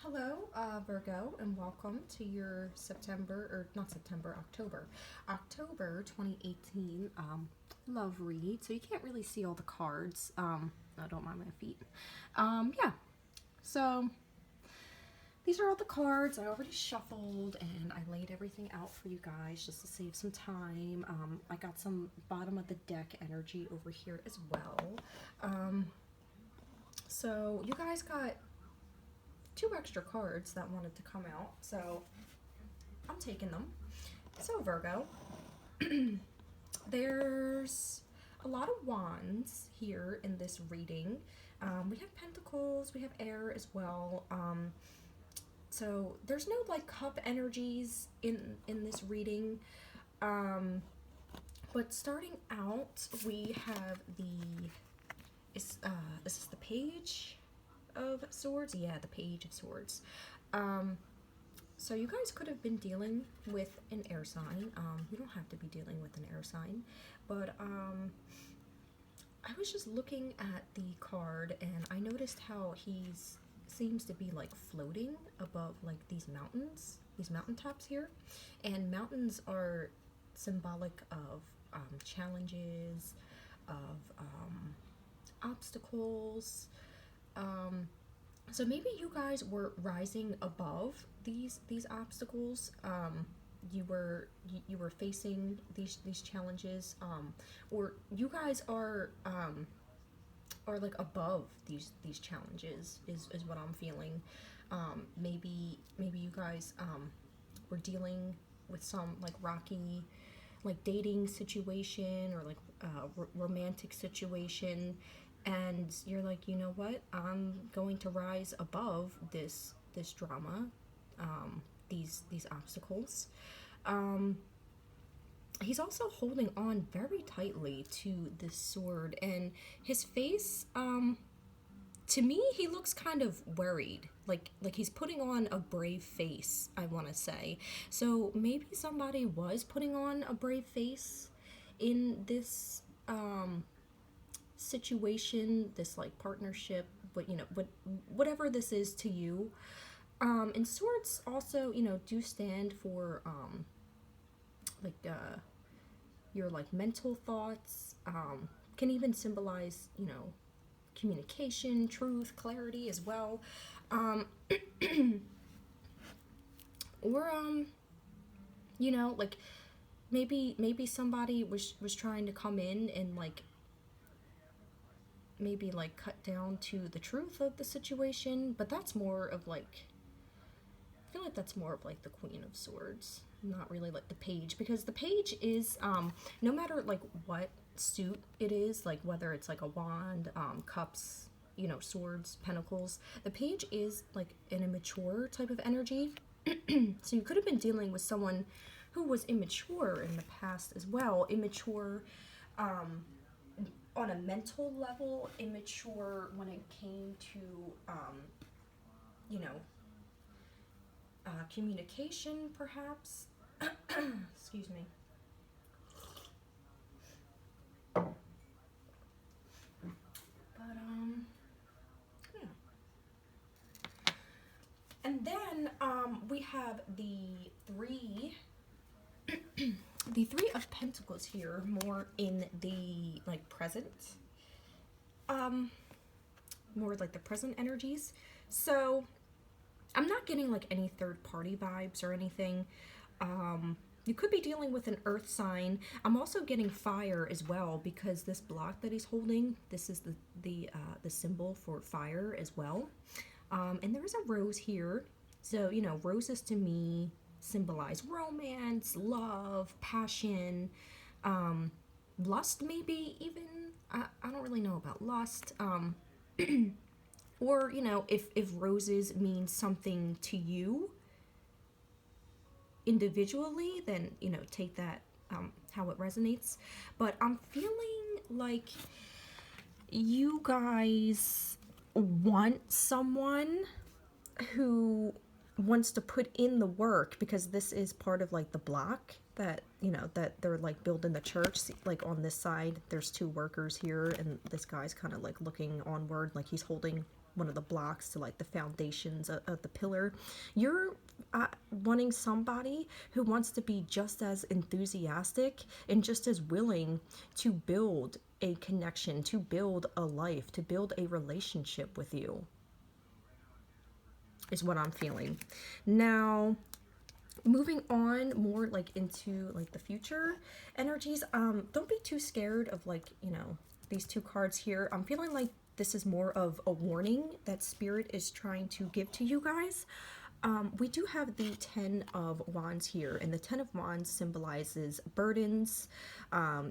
Hello, Virgo, and welcome to your October 2018 love read. So you can't really see all the cards. I don't mind my feet. Yeah, so these are all the cards I already shuffled, and I laid everything out for you guys just to save some time. I got some bottom of the deck energy over here as well. So you guys got two extra cards that wanted to come out, so I'm taking them. So Virgo, there's a lot of wands here in this reading. We have pentacles, we have air as well. So there's no like cup energies in this reading. But starting out, we have is this the Page of Swords? Yeah, the Page of Swords. So you guys could have been dealing with an air sign. You don't have to be dealing with an air sign, but I was just looking at the card and I noticed how he's seems to be like floating above like these mountaintops here, and mountains are symbolic of challenges, of obstacles. So maybe you guys were rising above these obstacles. You were facing these challenges, or you guys are like above these challenges is what I'm feeling. Maybe you guys were dealing with some like rocky like dating situation or like romantic situation, and you're like, you know what, I'm going to rise above this drama, these obstacles. He's also holding on very tightly to this sword, and his face, to me, he looks kind of worried, like he's putting on a brave face, I want to say. So maybe somebody was putting on a brave face in this situation, this like partnership, but whatever this is to you. And swords also, do stand for like your like mental thoughts. Can even symbolize, communication, truth, clarity as well. Um, or like maybe somebody was trying to come in and like maybe like cut down to the truth of the situation, but that's more of like, I feel like that's more of like the Queen of Swords, not really like the Page, because the Page is no matter like what suit it is, like whether it's like a wand, cups, swords, pentacles, the Page is like an immature type of energy. So you could have been dealing with someone who was immature in the past as well. Immature on a mental level, immature when it came to you know communication, perhaps. Excuse me. But yeah. And then we have the Three of Pentacles here, more in the like present, more like the present energies. So I'm not getting like any third party vibes or anything. You could be dealing with an earth sign. I'm also getting fire as well, because this block that he's holding, this is the symbol for fire as well. And there's a rose here. So, roses to me symbolize romance, love, passion, lust, maybe even. I don't really know about lust. Or, if roses mean something to you individually, then, take that how it resonates. But I'm feeling like you guys want someone who wants to put in the work, because this is part of like the block that that they're like building the church. See, like on this side there's two workers here, and this guy's kind of like looking onward, like he's holding one of the blocks to like the foundations of the pillar. You're wanting somebody who wants to be just as enthusiastic and just as willing to build a connection, to build a life, to build a relationship with you, is what I'm feeling. Now, moving on more like into like the future energies, don't be too scared of like, you know, these two cards here. I'm feeling like this is more of a warning that Spirit is trying to give to you guys. We do have the 10 of Wands here, and the 10 of Wands symbolizes burdens.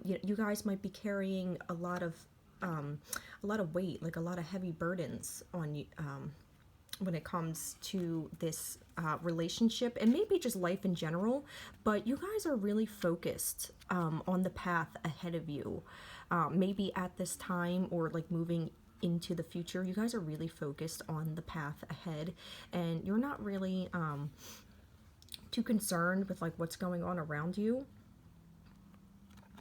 You guys might be carrying a lot of weight, like a lot of heavy burdens on you, when it comes to this relationship, and maybe just life in general. But you guys are really focused on the path ahead of you. Maybe at this time, or like moving into the future, you guys are really focused on the path ahead, and you're not really too concerned with like what's going on around you.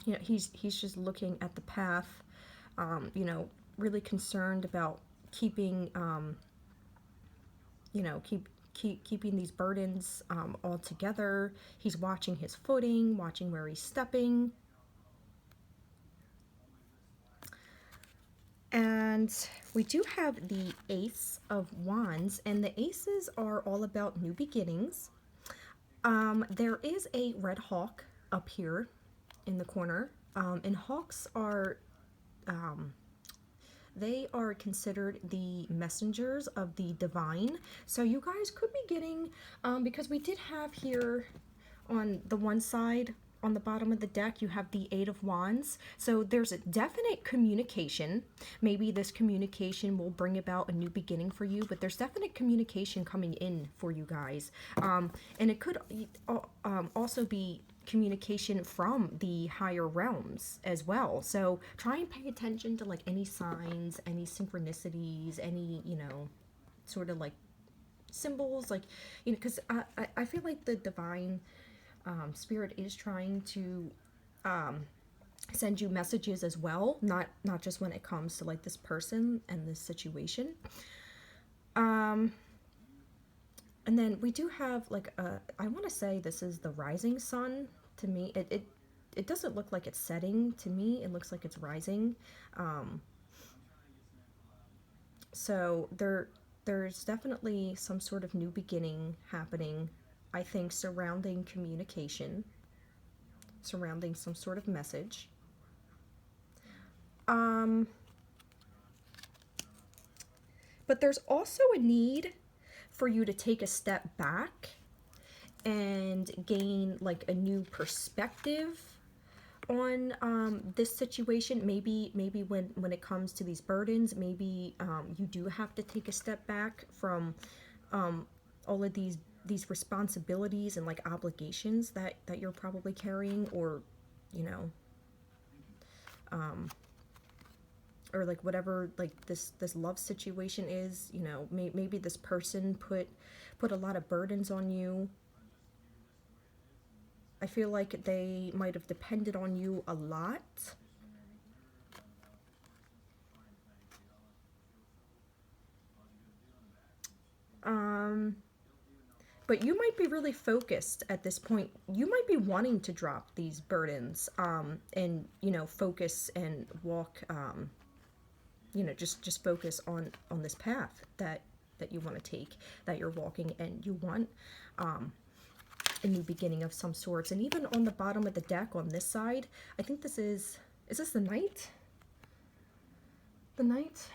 You know, he's just looking at the path, you know, really concerned about keeping you know, keeping these burdens all together. He's watching his footing, watching where he's stepping. And we do have the Ace of Wands, and the Aces are all about new beginnings. There is a red hawk up here in the corner, and hawks are they are considered the messengers of the divine. So you guys could be getting, because we did have here on the one side, on the bottom of the deck, you have the Eight of Wands. So there's a definite communication. Maybe this communication will bring about a new beginning for you, but there's definite communication coming in for you guys. And it could also be communication from the higher realms as well. So try and pay attention to like any signs, any synchronicities, any, you know, sort of like symbols, like, you know, because I feel like the divine Spirit is trying to send you messages as well, not just when it comes to like this person and this situation. And then we do have like I want to say this is the rising sun. To me, it doesn't look like it's setting. To me, it looks like it's rising. So there's definitely some sort of new beginning happening, I think, surrounding communication, surrounding some sort of message. But there's also a need for you to take a step back and gain like a new perspective on this situation. Maybe when it comes to these burdens, maybe you do have to take a step back from all of these responsibilities and like obligations that you're probably carrying, or you know, or like whatever like this love situation is. You know, maybe this person put a lot of burdens on you. I feel like they might have depended on you a lot. But you might be really focused at this point. You might be wanting to drop these burdens, and, you know, focus and walk, you know, just focus on this path that you want to take, that you're walking, and you want a new beginning of some sorts. And even on the bottom of the deck on this side, I think this is this the Knight? The Knight?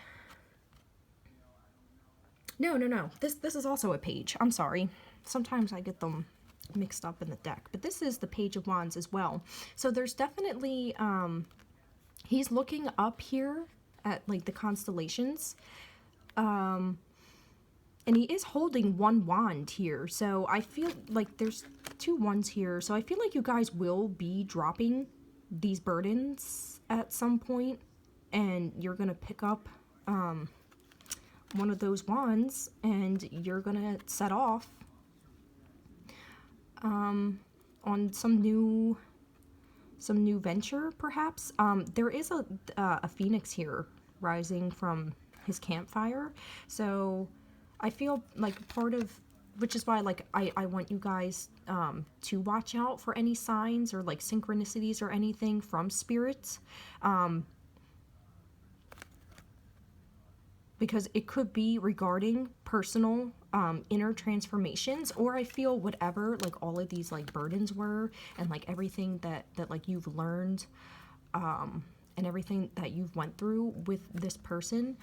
No. This is also a page. I'm sorry. Sometimes I get them mixed up in the deck. But this is the Page of Wands as well. So there's definitely, he's looking up here at like the constellations. And he is holding one wand here. So I feel like there's two wands here. So I feel like you guys will be dropping these burdens at some point. And you're going to pick up one of those wands, and you're going to set off on some new venture, perhaps. There is a phoenix here rising from his campfire. So I feel like part of, which is why like I want you guys to watch out for any signs or like synchronicities or anything from spirits. Because it could be regarding personal inner transformations, or I feel whatever like all of these like burdens were, and like everything that like you've learned, and everything that you've went through with this person,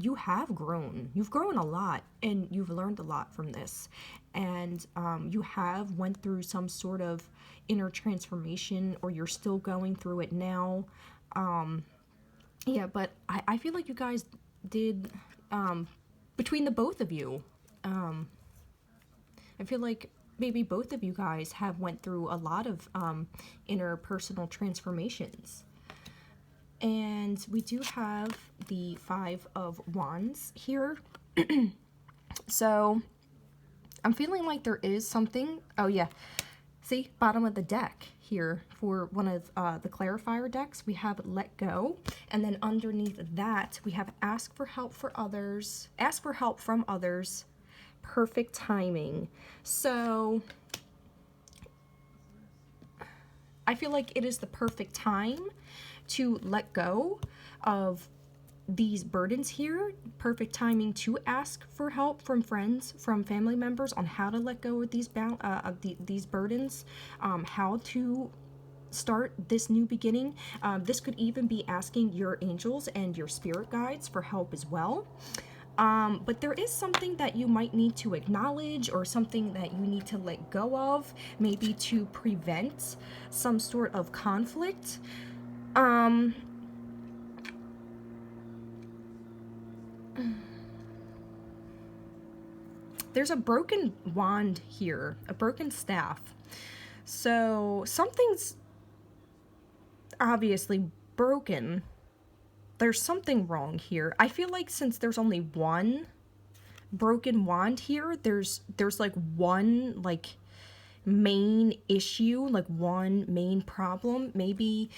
you have grown. You've grown a lot, and you've learned a lot from this, and you have went through some sort of inner transformation, or you're still going through it now. Yeah, but I feel like you guys did, between the both of you, I feel like maybe both of you guys have went through a lot of interpersonal transformations. And we do have the Five of Wands here. So I'm feeling like there is something. Oh yeah, see, bottom of the deck here for one of the clarifier decks, we have let go, and then underneath that we have ask for help for others, ask for help from others, perfect timing. So I feel like it is the perfect time to let go of these burdens here. Perfect timing to ask for help from friends, from family members on how to let go of these these burdens, how to start this new beginning. This could even be asking your angels and your spirit guides for help as well. But there is something that you might need to acknowledge, or something that you need to let go of, maybe to prevent some sort of conflict. There's a broken wand here, a broken staff. So something's obviously broken. There's something wrong here. I feel like since there's only one broken wand here, there's like one like main issue, like one main problem. Maybe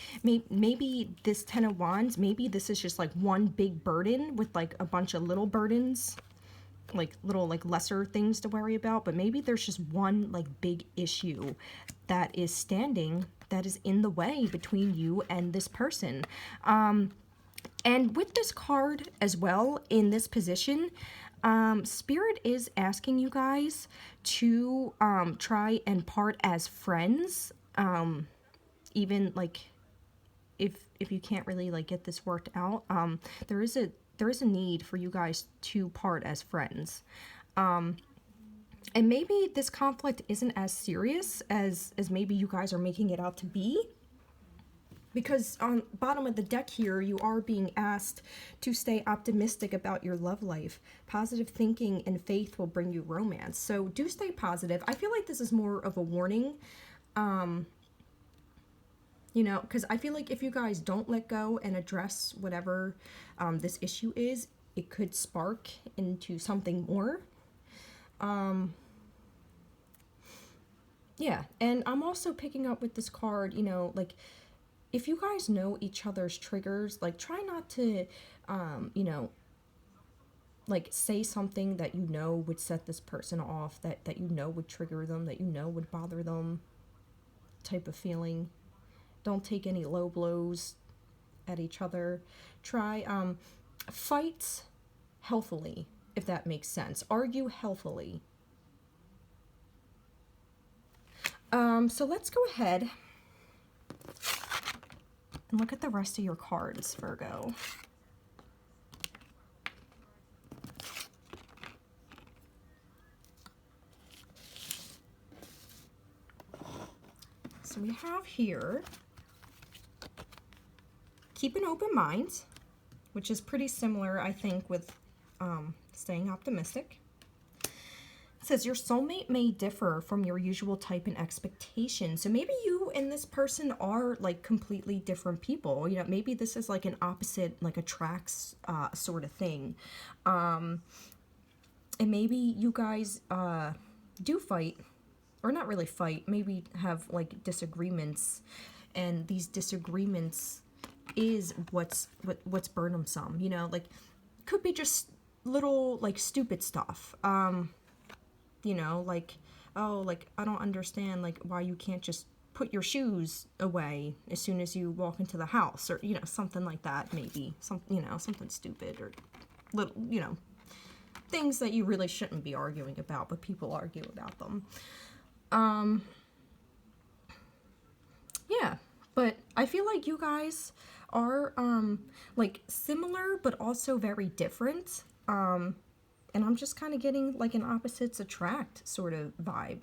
this Ten of Wands, maybe this is just like one big burden with like a bunch of little burdens, like little like lesser things to worry about, but maybe there's just one like big issue that is standing, that is in the way between you and this person. And with this card as well in this position, Spirit is asking you guys to try and part as friends, even like if you can't really like get this worked out. There is a need for you guys to part as friends. And maybe this conflict isn't as serious as maybe you guys are making it out to be. Because on bottom of the deck here, you are being asked to stay optimistic about your love life. Positive thinking and faith will bring you romance. So do stay positive. I feel like this is more of a warning. You know, because I feel like if you guys don't let go and address whatever this issue is, it could spark into something more. Yeah, and I'm also picking up with this card, you know, like, if you guys know each other's triggers, like, try not to, you know, like, say something that you know would set this person off, that you know would trigger them, that you know would bother them, type of feeling. Don't take any low blows at each other. Try, fight healthily, if that makes sense. Argue healthily. So let's go ahead and look at the rest of your cards, Virgo. So we have here, keep an open mind, which is pretty similar, I think, with staying optimistic. It says your soulmate may differ from your usual type and expectation. So maybe you and this person are like completely different people. You know, maybe this is like an opposite, like attracts sort of thing. And maybe you guys do fight, or not really fight, maybe have like disagreements, and these disagreements is what's burdensome, you know, like, could be just little, like, stupid stuff. You know, like, oh, like, I don't understand, like, why you can't just put your shoes away as soon as you walk into the house, or, you know, something like that, maybe. You know, something stupid, or little, you know, things that you really shouldn't be arguing about, but people argue about them. Yeah, but I feel like you guys are, like, similar, but also very different. And I'm just kind of getting, like, an opposites attract sort of vibe.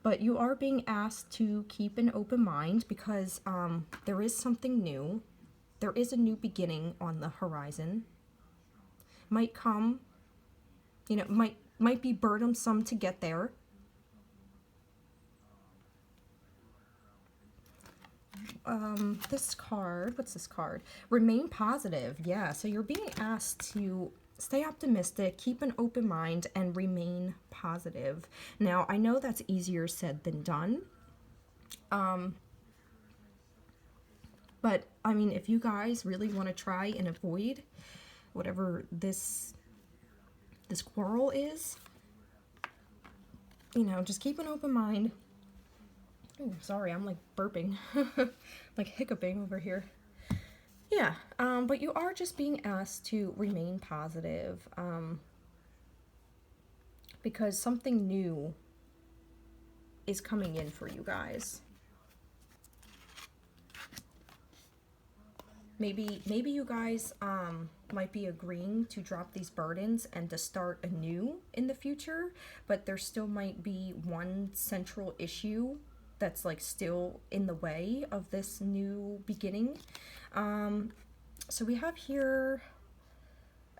But you are being asked to keep an open mind because, there is something new. There is a new beginning on the horizon. Might come, you know, might be burdensome to get there. This card, what's this card? Remain positive. Yeah, so you're being asked to stay optimistic, keep an open mind, and remain positive. Now, I know that's easier said than done. But, I mean, if you guys really want to try and avoid whatever this quarrel is, you know, just keep an open mind. Oh, sorry, I'm, like, burping. Like, hiccuping over here. Yeah, but you are just being asked to remain positive, because something new is coming in for you guys. Maybe you guys might be agreeing to drop these burdens and to start anew in the future, but there still might be one central issue that's, like, still in the way of this new beginning. So we have here,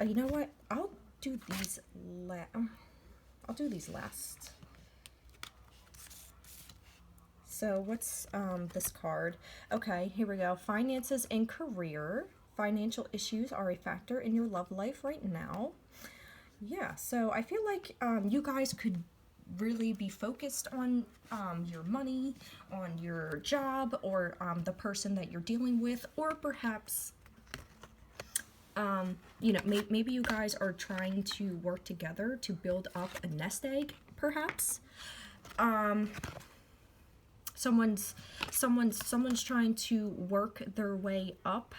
you know what, I'll do these last. So what's this card? Okay, here we go. Finances and career. Financial issues are a factor in your love life right now. Yeah, so I feel like you guys could really be focused on your money, on your job, or the person that you're dealing with, or perhaps, you know, maybe you guys are trying to work together to build up a nest egg, perhaps. Someone's trying to work their way up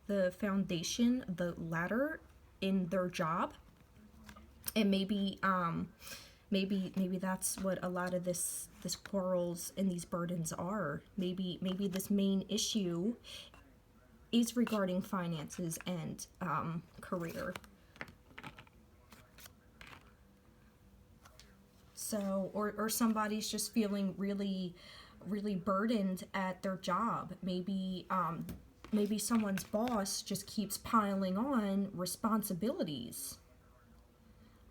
the foundation, the ladder in their job, and maybe that's what a lot of this quarrels and these burdens are. Maybe this main issue is regarding finances and career. So, or somebody's just feeling really, really burdened at their job. Maybe someone's boss just keeps piling on responsibilities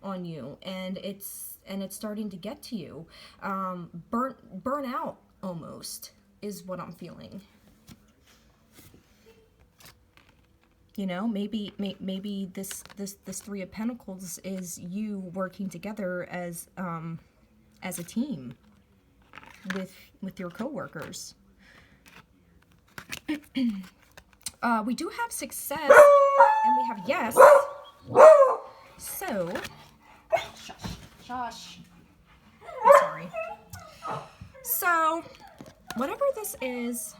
on you, and it's starting to get to you. Burnout almost is what I'm feeling. You know, maybe this Three of Pentacles is you working together as a team with your coworkers. We do have success, and we have yes. So, shush. I'm sorry. So, whatever this is,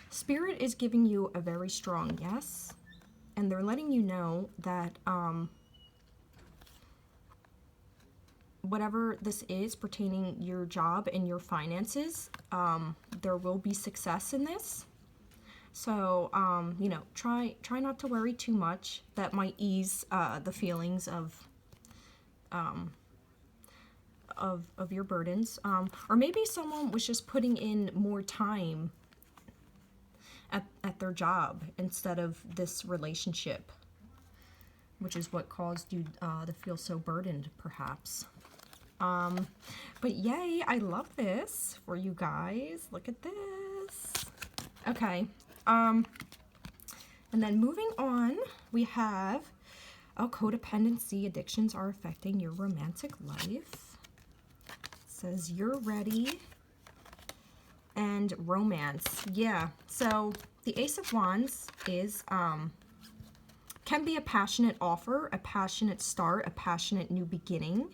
Spirit is giving you a very strong yes, and they're letting you know that whatever this is pertaining your job and your finances, there will be success in this. So, you know, try not to worry too much. That might ease the feelings of your burdens. Or maybe someone was just putting in more time at their job instead of this relationship, which is what caused you to feel so burdened, perhaps. But yay, I love this for you guys. Look at this. Okay. And then moving on, we have, codependency addictions are affecting your romantic life. It says you're ready and romance. Yeah, so the Ace of Wands is, can be a passionate offer, a passionate start, a passionate new beginning.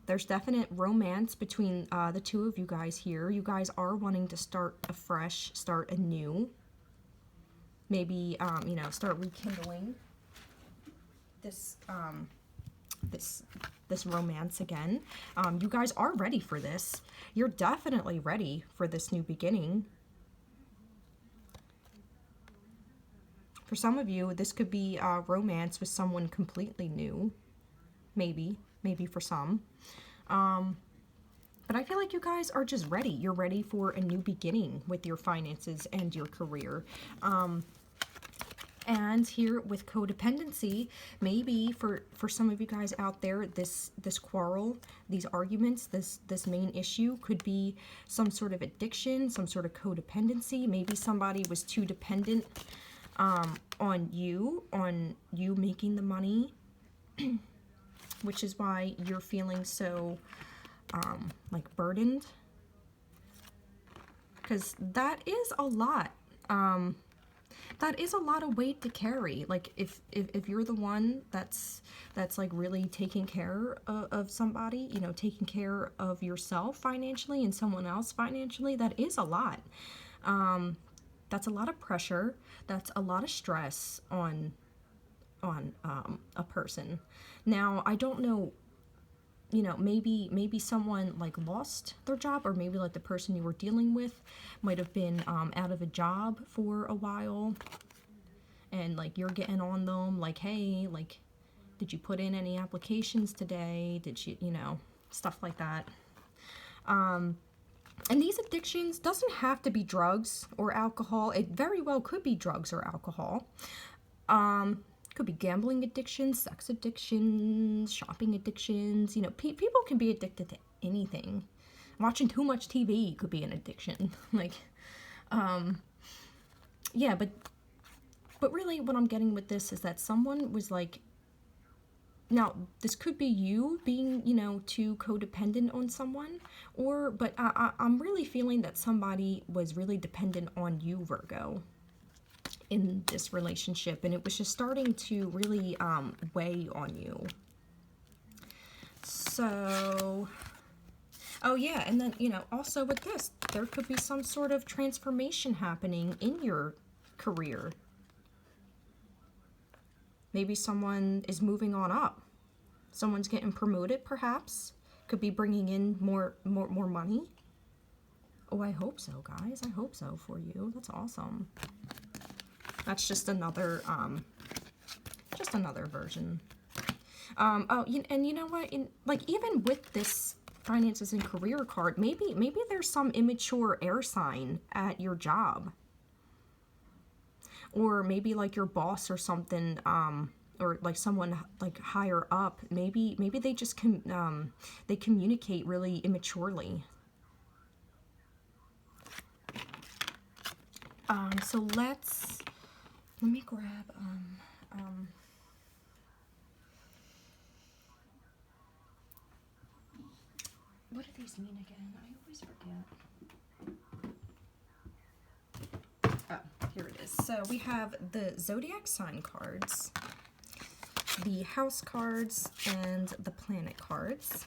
There's definite romance between the two of you guys here. You guys are wanting to start afresh, start anew. Maybe, you know, start rekindling this, this romance again. You guys are ready for this. You're definitely ready for this new beginning. For some of you, this could be romance with someone completely new. Maybe for some. But I feel like you guys are just ready. You're ready for a new beginning with your finances and your career. And here with codependency, maybe for some of you guys out there, this quarrel, these arguments, this main issue could be some sort of addiction, some sort of codependency. Maybe somebody was too dependent on you making the money, which is why you're feeling so like burdened. Because that is a lot. That is a lot of weight to carry. Like if you're the one that's like really taking care of somebody, you know, taking care of yourself financially and someone else financially, that is a lot. That's a lot of pressure. That's a lot of stress on a person. Now, I don't know, you know, maybe someone like lost their job, or maybe like the person you were dealing with might have been out of a job for a while, and like you're getting on them like, hey, like, did you put in any applications today? Did you, you know, stuff like that. And these addictions doesn't have to be drugs or alcohol. It very well could be drugs or alcohol. Could be gambling addictions, sex addictions, shopping addictions. You know, people can be addicted to anything. Watching too much TV could be an addiction. Like, yeah, but really what I'm getting with this is that someone was like, now this could be you being, you know, too codependent on someone, but I'm really feeling that somebody was really dependent on you, Virgo, in this relationship, and it was just starting to really weigh on you. So, oh yeah, and then, you know, also with this, there could be some sort of transformation happening in your career. Maybe someone is moving on up. Someone's getting promoted, perhaps. Could be bringing in more money. Oh, I hope so, guys. I hope so for you. That's awesome. That's just another version. Oh, and you know what? Like, even with this finances and career card, maybe there's some immature air sign at your job, or maybe like your boss or something, or like someone like higher up. Maybe they just they communicate really immaturely. So let me grab what do these mean again? I always forget. Oh, here it is. So we have the zodiac sign cards, the house cards, and the planet cards.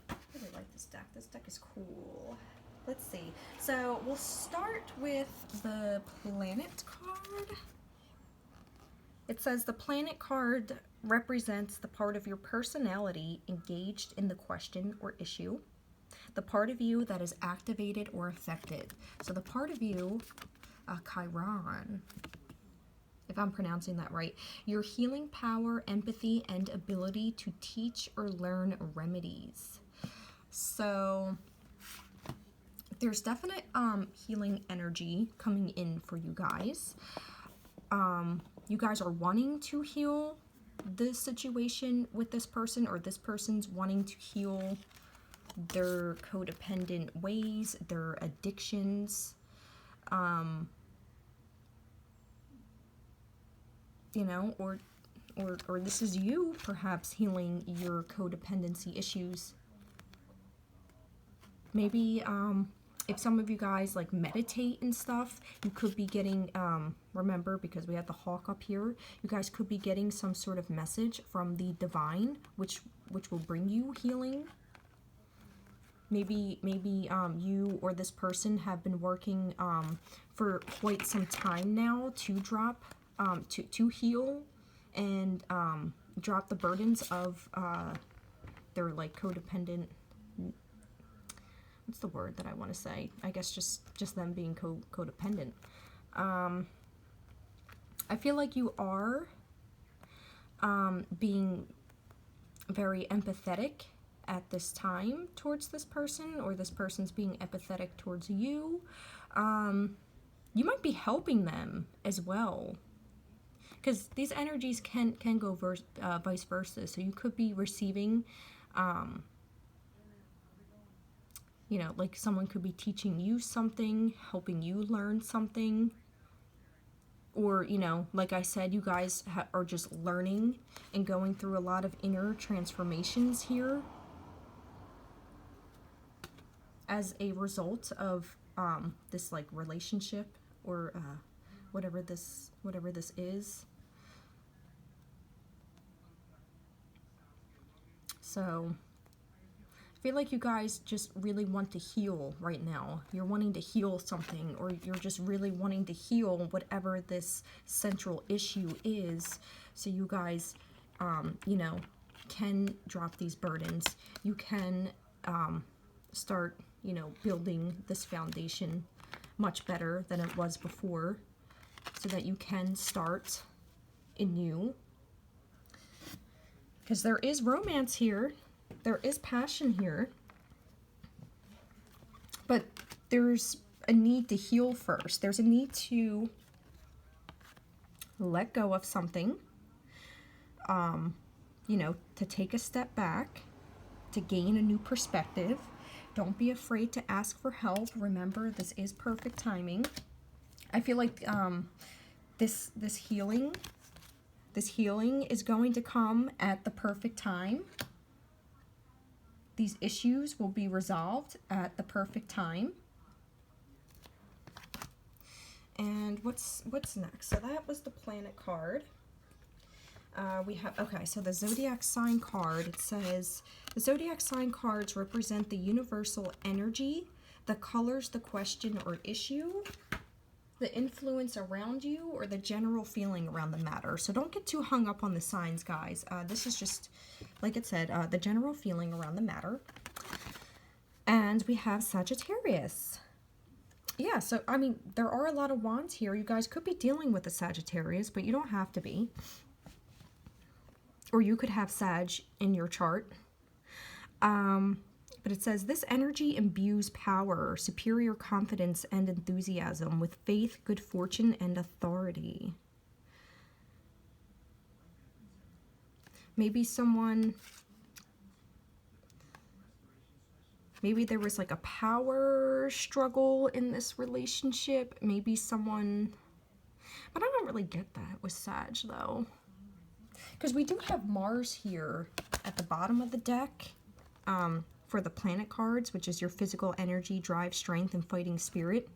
I really like this deck. This deck is cool. Let's see. So we'll start with the planet card. It says the planet card represents the part of your personality engaged in the question or issue, the part of you that is activated or affected. So the part of you, Chiron, if I'm pronouncing that right, your healing power, empathy, and ability to teach or learn remedies. So there's definite healing energy coming in for you guys. You guys are wanting to heal this situation with this person, or this person's wanting to heal their codependent ways, their addictions. You know, or this is you perhaps healing your codependency issues. Maybe if some of you guys like meditate and stuff, you could be getting, remember, because we have the hawk up here, you guys could be getting some sort of message from the divine, which will bring you healing. Maybe you or this person have been working for quite some time now to drop, to heal and drop the burdens of their like codependent. What's the word that I want to say? I guess just them being codependent. I feel like you are being very empathetic at this time towards this person, or this person's being empathetic towards you. You might be helping them as well, because these energies can go vice versa. So you could be receiving, you know, like someone could be teaching you something, helping you learn something. Or, you know, like I said, you guys are just learning and going through a lot of inner transformations here as a result of this like relationship, or whatever this is. So I feel like you guys just really want to heal right now. You're wanting to heal something, or you're just really wanting to heal whatever this central issue is, so you guys you know, can drop these burdens. You can start, you know, building this foundation much better than it was before, so that you can start anew. Because there is romance here, there is passion here, but there's a need to heal first. There's a need to let go of something, you know, to take a step back, to gain a new perspective. Don't be afraid to ask for help. Remember, this is perfect timing. I feel like this healing is going to come at the perfect time. These issues will be resolved at the perfect time. And what's next? So that was the planet card. We have, okay, so the zodiac sign card, it says, the zodiac sign cards represent the universal energy, the colors, the question or issue, the influence around you, or the general feeling around the matter. So don't get too hung up on the signs, guys. This is just, like it said, the general feeling around the matter. And we have Sagittarius. Yeah, so, I mean, there are a lot of wands here. You guys could be dealing with a Sagittarius, but you don't have to be. Or you could have Sag in your chart. But it says, this energy imbues power, superior confidence, and enthusiasm with faith, good fortune, and authority. Maybe there was like a power struggle in this relationship. Maybe someone, but I don't really get that with Sag though. Because we do have Mars here at the bottom of the deck for the planet cards, which is your physical energy, drive, strength, and fighting spirit.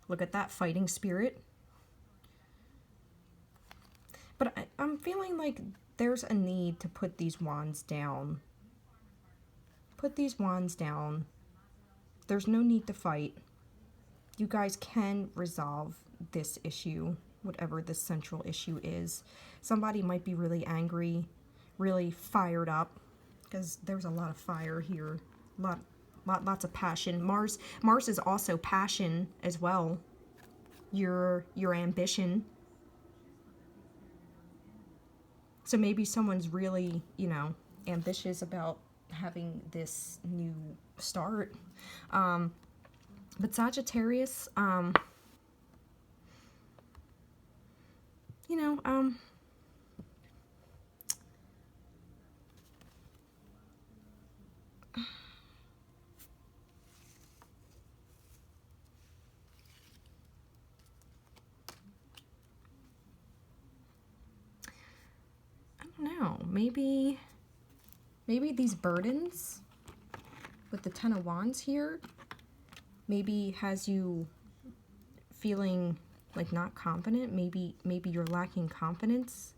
Look at that, fighting spirit. But I'm feeling like there's a need to put these wands down. Put these wands down. There's no need to fight. You guys can resolve this issue, whatever this central issue is. Somebody might be really angry, really fired up, because there's a lot of fire here. Lots of passion. Mars is also passion as well. Your ambition. So maybe someone's really, you know, ambitious about having this new start. But Sagittarius, you know, I don't know, maybe these burdens with the Ten of Wands here maybe has you feeling like not confident. Maybe you're lacking confidence.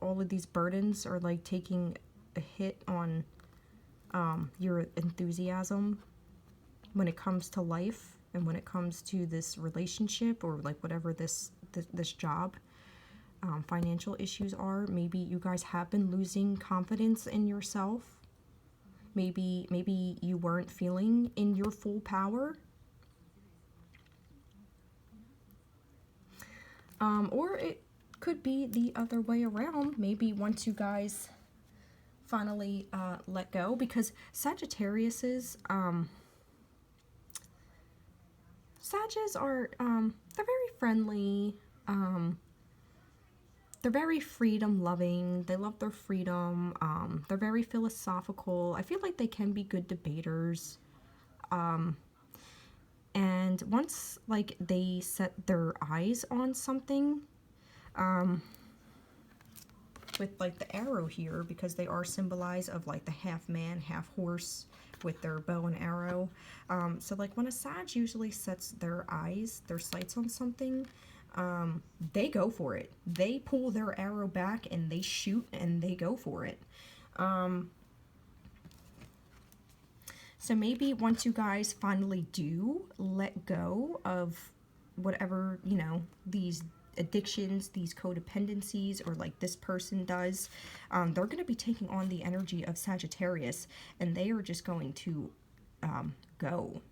All of these burdens are like taking a hit on your enthusiasm when it comes to life and when it comes to this relationship or like whatever this job. Financial issues are. Maybe you guys have been losing confidence in yourself. Maybe you weren't feeling in your full power. Or it could be the other way around. Maybe once you guys finally let go, because Sagittarius's Sagittarius are they're very friendly. They're very freedom loving. They love their freedom. They're very philosophical. I feel like they can be good debaters. And once like they set their eyes on something, with like the arrow here, because they are symbolized of like the half man, half horse with their bow and arrow. So like when a Sag usually sets their eyes, their sights on something, they go for it. They pull their arrow back and they shoot and they go for it. So maybe once you guys finally do let go of whatever, you know, these addictions, these codependencies, or like this person does, they're going to be taking on the energy of Sagittarius and they are just going to go.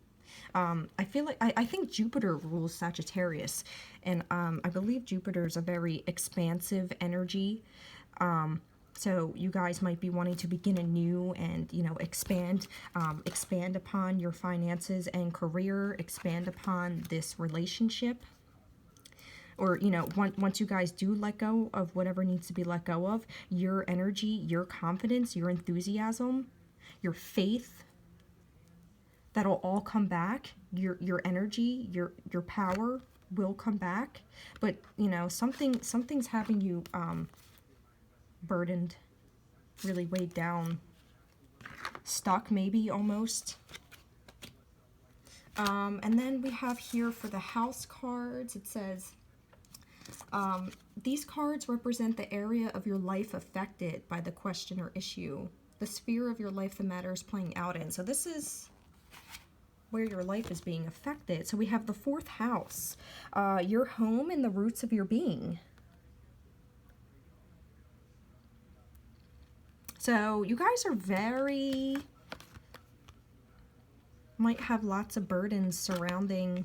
I feel like I think Jupiter rules Sagittarius, and I believe Jupiter is a very expansive energy. So you guys might be wanting to begin anew and, you know, expand upon your finances and career, expand upon this relationship. Or, you know, once you guys do let go of whatever needs to be let go of, your energy, your confidence, your enthusiasm, your faith, that'll all come back. Your energy, your power will come back. But, you know, something's having you burdened, really weighed down, stuck maybe almost. And then we have here for the house cards, it says, these cards represent the area of your life affected by the question or issue, the sphere of your life the matter is playing out in. So this is where your life is being affected. So we have the 4th house, your home and the roots of your being. So you guys are might have lots of burdens surrounding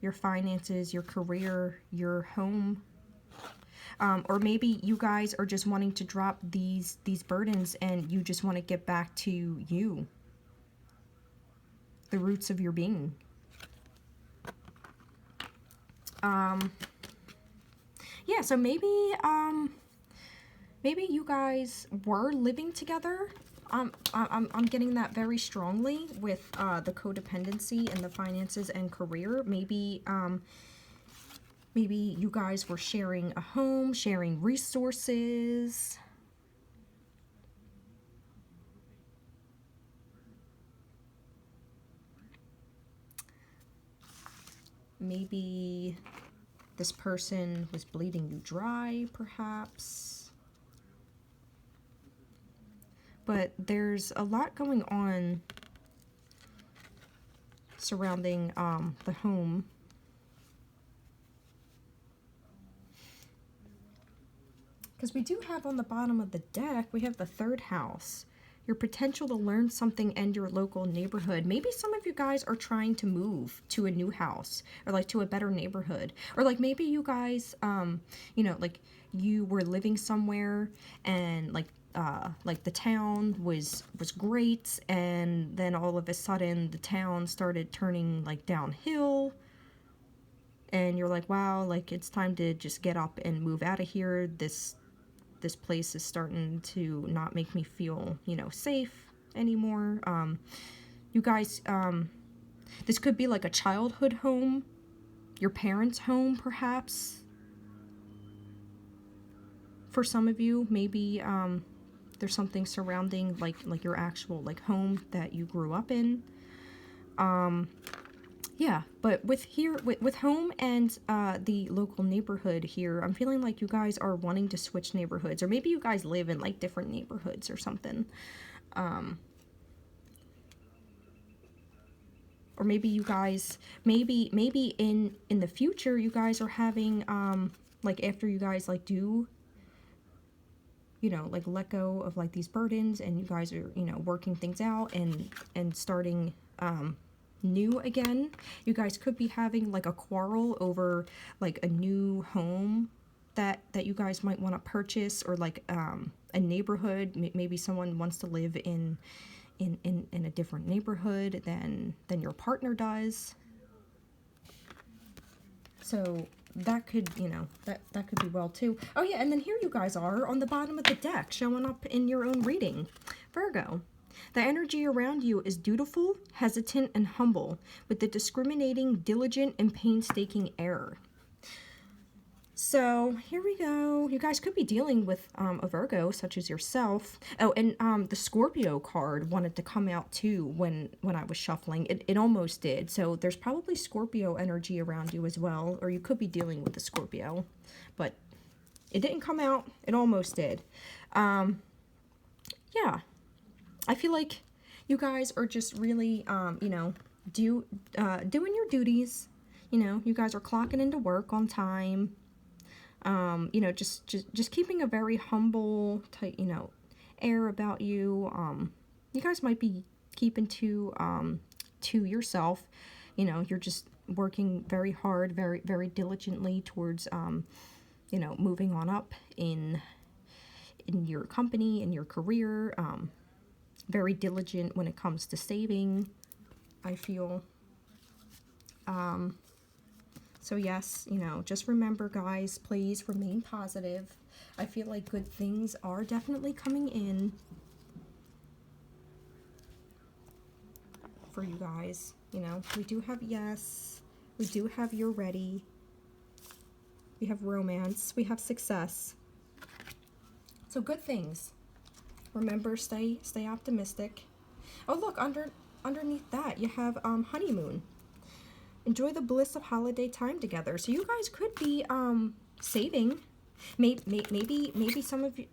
your finances, your career, your home. Or maybe you guys are just wanting to drop these burdens and you just want to get back to you, the roots of your being. Yeah, so maybe you guys were living together. I'm getting that very strongly with the codependency and the finances and career. Maybe you guys were sharing a home, sharing resources. Maybe this person was bleeding you dry, perhaps. But there's a lot going on surrounding the home. Because we do have on the bottom of the deck, we have the 3rd house. Your potential to learn something and your local neighborhood. Maybe some of you guys are trying to move to a new house or like to a better neighborhood. Or like maybe you guys, you know, like you were living somewhere and like the town was great, and then all of a sudden the town started turning like downhill, and you're like, wow, like it's time to just get up and move out of here. This place is starting to not make me feel, you know, safe anymore. You guys, this could be like a childhood home, your parents' home, perhaps. For some of you, maybe There's something surrounding like your actual like home that you grew up in. Yeah, but with home and the local neighborhood here, I'm feeling like you guys are wanting to switch neighborhoods, or maybe you guys live in like different neighborhoods or something. Or maybe you guys, maybe in the future you guys are having like after you guys like do, you know, like let go of like these burdens, and you guys are, you know, working things out and starting new again. You guys could be having like a quarrel over like a new home that you guys might want to purchase, or like a neighborhood. Maybe someone wants to live in a different neighborhood than your partner does. So that could, you know, that could be well too. Oh yeah, and then here you guys are on the bottom of the deck, showing up in your own reading. Virgo. The energy around you is dutiful, hesitant, and humble, with a discriminating, diligent, and painstaking air. So here we go. You guys could be dealing with a Virgo, such as yourself. Oh, and the Scorpio card wanted to come out too when I was shuffling. It almost did. So there's probably Scorpio energy around you as well, or you could be dealing with a Scorpio, but it didn't come out. It almost did. Yeah, I feel like you guys are just really, you know, doing your duties. You know, you guys are clocking into work on time. You know, just keeping a very humble, tight, you know, air about you. You guys might be keeping to yourself. You know, you're just working very hard, very diligently towards, you know, moving on up in your company, in your career. Very diligent when it comes to saving, I feel. So yes, you know, just remember, guys, please remain positive. I feel like good things are definitely coming in for you guys. You know, we do have yes, we do have you're ready. We have romance, we have success. So good things. Remember, stay optimistic. Oh, look, underneath that, you have honeymoon. Enjoy the bliss of holiday time together. So you guys could be saving. Maybe some of you,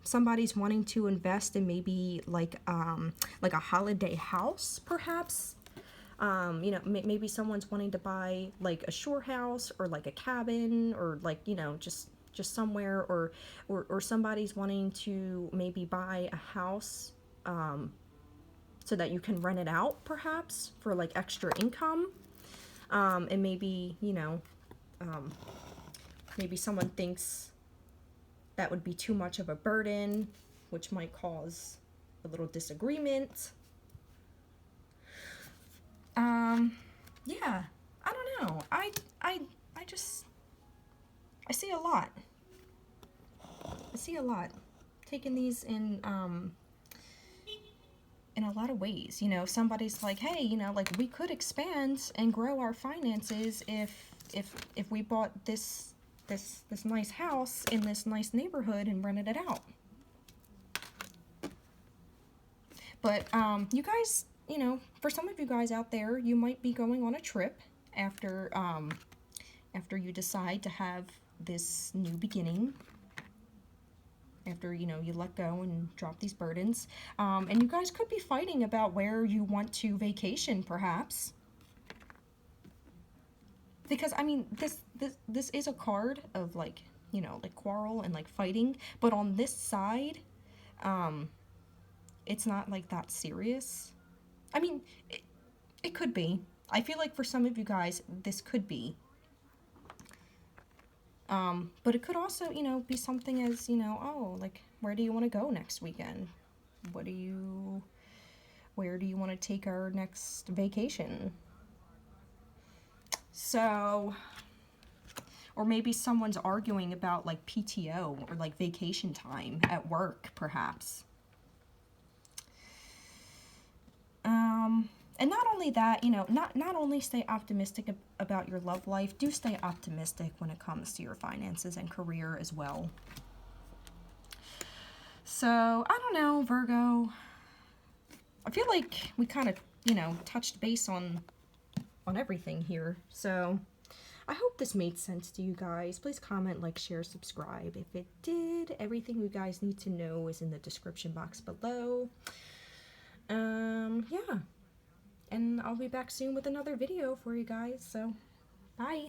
somebody's wanting to invest in maybe like a holiday house, perhaps. You know, maybe someone's wanting to buy like a shore house, or like a cabin, or like, you know, just somewhere, or somebody's wanting to maybe buy a house so that you can rent it out, perhaps, for like extra income. And maybe, you know, maybe someone thinks that would be too much of a burden, which might cause a little disagreement. Yeah, I don't know. I see a lot. I see a lot. Taking these in a lot of ways. You know, somebody's like, hey, you know, like we could expand and grow our finances if we bought this nice house in this nice neighborhood and rented it out. But you guys, you know, for some of you guys out there, you might be going on a trip after you decide to have this new beginning. After, you know, you let go and drop these burdens. And you guys could be fighting about where you want to vacation, perhaps. Because, I mean, this is a card of, like, you know, like quarrel and, like, fighting. But on this side, it's not, like, that serious. I mean, it could be. I feel like for some of you guys, this could be. But it could also, you know, be something as, you know, oh, like, where do you want to go next weekend? Where do you want to take our next vacation? So, or maybe someone's arguing about, like, PTO or, like, vacation time at work, perhaps. And not only that, you know, not only stay optimistic about your love life, do stay optimistic when it comes to your finances and career as well. So, I don't know, Virgo. I feel like we kind of, you know, touched base on everything here. So, I hope this made sense to you guys. Please comment, like, share, subscribe. If it did, everything you guys need to know is in the description box below. Yeah. And I'll be back soon with another video for you guys. So, bye.